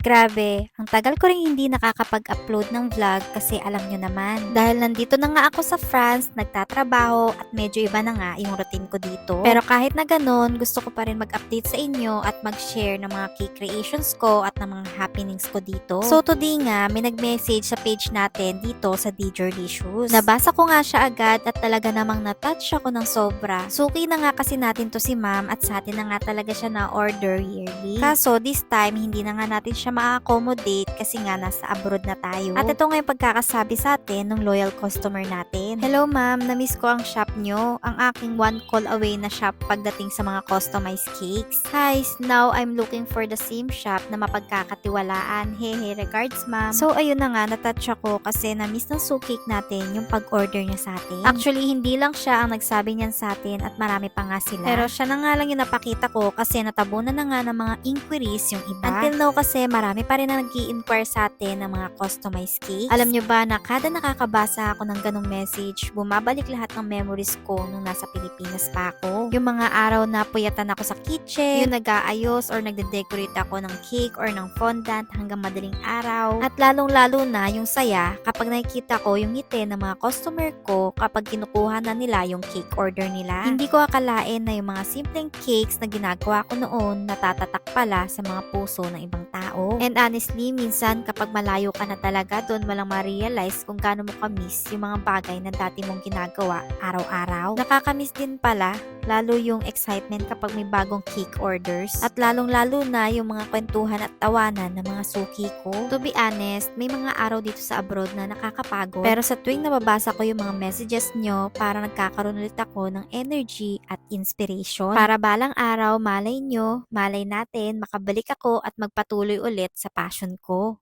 Grabe, ang tagal ko rin hindi nakakapag-upload ng vlog kasi alam nyo naman. Dahil nandito na nga ako sa France, nagtatrabaho at medyo iba na nga yung routine ko dito. Pero kahit na ganun, gusto ko pa rin mag-update sa inyo at mag-share ng mga key creations ko at ng mga happenings ko dito. So today nga, may nag-message sa page natin dito sa Dijorlicious. Nabasa ko nga siya agad at talaga namang na-touch ako ng sobra. Suki na nga kasi natin to si ma'am at sa atin na nga talaga siya na-order yearly. Kaso this time, hindi na nga natin siya ma-accommodate kasi nga nasa abroad na tayo. At ito nga yung pagkakasabi sa atin ng loyal customer natin. Hello ma'am, na-miss ko ang shop nyo. Ang aking one call away na shop pagdating sa mga customized cakes. Hi, now I'm looking for the same shop na mapagkakatiwalaan. Hehe, regards ma'am. So ayun na nga, natouch ako kasi na-miss ng cake natin yung pag-order niya sa atin. Actually, hindi lang siya ang nagsabi niyan sa atin at marami pa nga sila. Pero siya na nga lang yung napakita ko kasi natabunan na nga ng mga inquiries yung iba. Until now kasi marami pa rin na nag-i-inquire sa atin ng mga customized cakes. Alam nyo ba na kada nakakabasa ako ng ganong message, bumabalik lahat ng memories ko nung nasa Pilipinas pa ako. Yung mga araw na puyatan ako sa kitchen, yung nag-aayos or nagde-decorate ako ng cake or ng fondant hanggang madaling araw. At lalong-lalo na yung saya kapag nakikita ko yung ngiti ng mga customer ko kapag kinukuha na nila yung cake order nila. Hindi ko akalain na yung mga simpleng cakes na ginagawa ko noon natatatak pala sa mga puso ng ibang tao. And honestly, minsan kapag malayo ka na talaga doon, walang ma-realize kung gaano mo ka-miss yung mga bagay na dati mong ginagawa araw-araw. Nakaka-miss din pala, lalo yung excitement kapag may bagong cake orders. At lalong-lalo na yung mga kwentuhan at tawanan ng mga suki ko. To be honest, may mga araw dito sa abroad na nakakapagod. Pero sa tuwing nababasa ko yung mga messages nyo, para nagkakaroon ulit ako ng energy at inspiration. Para balang araw, malay nyo, malay natin, makabalik ako at magpatuloy ulit sa passion ko.